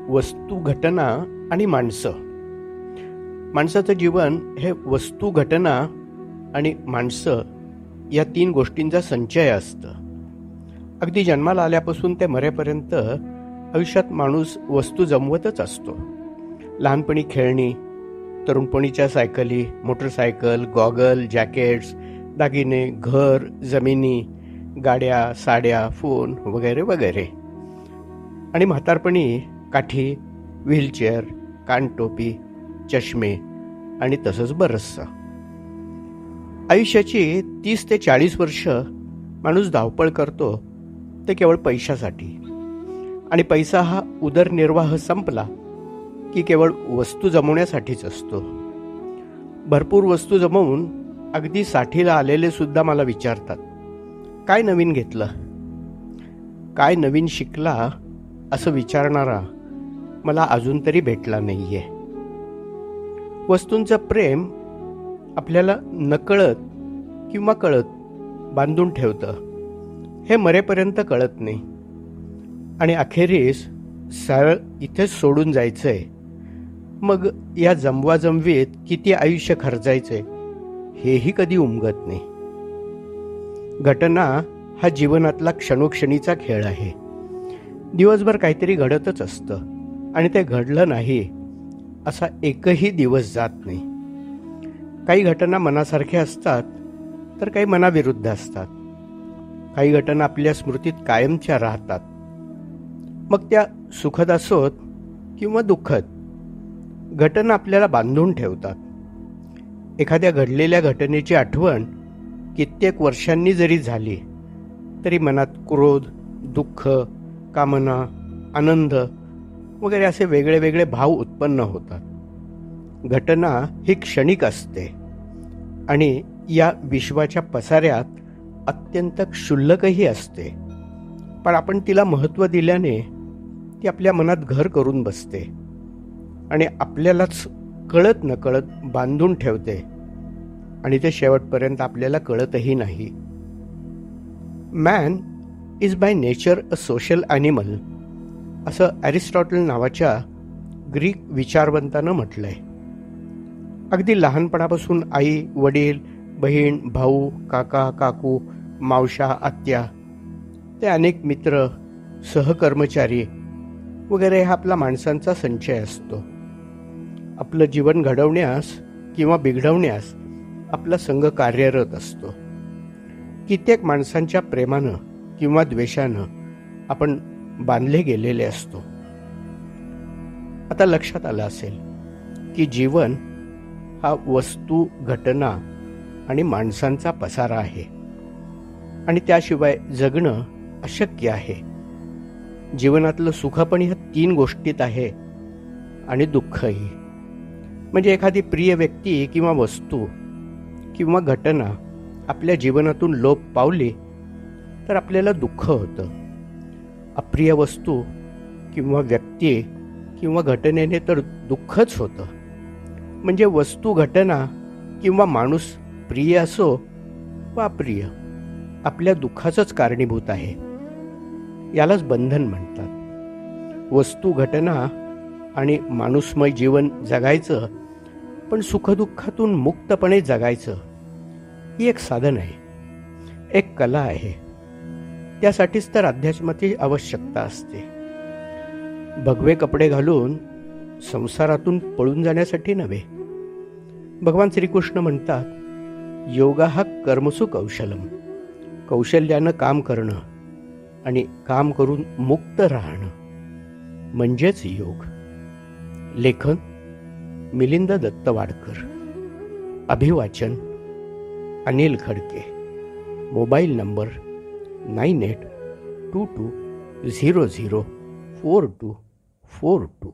वस्तू, घटना आणि माणसं. माणसाचं जीवन हे वस्तू, घटना आणि माणसं या 3 गोष्टींचा संचय असतं. अगदी जन्माला आल्यापासून ते मरेपर्यंत आयुष्यात माणूस वस्तू जमवतच असतो. लहानपणी खेळणी, तरुणपणीच्या सायकली, मोटरसायकल, गॉगल, जॅकेट्स, दागिने, घर, जमिनी, गाड्या, साड्या, फोन वगैरे वगैरे. आणि म्हातारपणी काठी, व्हीलचेअर, कानटोपी, चष्मे आणि तसंच बरंचसं. आयुष्याची 30 ते 40 वर्ष माणूस धावपळ करतो ते केवळ पैशासाठी. आणि पैसा हा उदरनिर्वाह संपला की केवळ वस्तू जमवण्यासाठीच असतो. भरपूर वस्तू जमवून अगदी 60ला आलेले सुद्धा मला विचारतात, काय नवीन घेतलं, काय नवीन शिकला, असं विचारणारा मला अजून तरी भेटला नाहीये. वस्तूंचं प्रेम आपल्याला नकळत किंवा कळत बांधून ठेवतं. हे मरेपर्यंत कळत नाही आणि अखेरीस सरळ इथेच सोडून जायचंय. मग या जमवाजमवीत किती आयुष्य खर्चायचंय हेही कधी उमगत नाही. घटना हा जीवनातला क्षणोक्षणीचा खेळ आहे. दिवसभर काहीतरी घडतच असतं आणि ते घडलं नाही असा एकही दिवस जात नाही. काही घटना मनासारख्या असतात तर काही मनाविरुद्ध असतात. काही घटना आपल्या स्मृतीत कायमच्या राहतात. मग त्या सुखद असोत किंवा दुःखद, घटना आपल्याला बांधून ठेवतात. एखाद्या घडलेल्या घटनेची आठवण कित्येक वर्षांनी जरी झाली तरी मनात क्रोध, दुःख, कामना, आनंद वगैरे असे वेगळे वेगळे भाव उत्पन्न होतात. घटना ही क्षणिक असते आणि या विश्वाच्या पसाऱ्यात अत्यंत क्षुल्लकही असते. पण आपण तिला महत्त्व दिल्याने ती आपल्या मनात घर करून बसते आणि आपल्यालाच कळत नकळत बांधून ठेवते आणि ते शेवटपर्यंत आपल्याला कळतही नाही. Man is by nature a social animal असं ॲरिस्टॉटल नावाच्या ग्रीक विचारवंतानं म्हटलंय. अगदी लहानपणापासून आई, वडील, बहीण, भाऊ, काका, काकू, मावशा, आत्या, ते अनेक मित्र, सहकर्मचारी वगैरे हा आपला माणसांचा संचय असतो. आपलं जीवन घडवण्यास किंवा बिघडवण्यास आपला संघ कार्यरत असतो. कित्येक माणसांच्या प्रेमानं किंवा द्वेषानं आपण बांधले गेलेले असतो. आता लक्षात आलं असेल की जीवन हा वस्तू, घटना आणि माणसांचा पसारा आहे आणि त्याशिवाय जगणं अशक्य आहे. जीवनातलं सुख पण ह्या 3 गोष्टीत आहे आणि दुःखही. म्हणजे एखादी प्रिय व्यक्ती किंवा वस्तू किंवा घटना आपल्या जीवनातून लोप पावली तर आपल्याला दुःख होतं. अप्रिय वस्तू किंवा व्यक्ती किंवा घटनेने तर दुःखच होतं. म्हणजे वस्तू, घटना किंवा माणूस प्रिय असो वा अप्रिय आपल्या दुःखाचंच कारणीभूत आहे. यालाच बंधन म्हणतात. वस्तू, घटना आणि माणूसमय जीवन जगायचं पण सुखदुःखातून मुक्तपणे जगायचं ही एक साधन आहे, एक कला आहे. त्यासाठीच तर अध्यात्माची आवश्यकता असते. भगवे कपडे घालून संसारातून पळून जाण्यासाठी नव्हे. भगवान श्रीकृष्ण म्हणतात, योगा हा कर्मसु कौशलम. कौशल्यानं काम करणं आणि काम करून मुक्त राहणं म्हणजेच योग. लेखन मिलिंद दत्तवाडकर. अभिवाचन अनिल खडके. Mobile number 9822004242.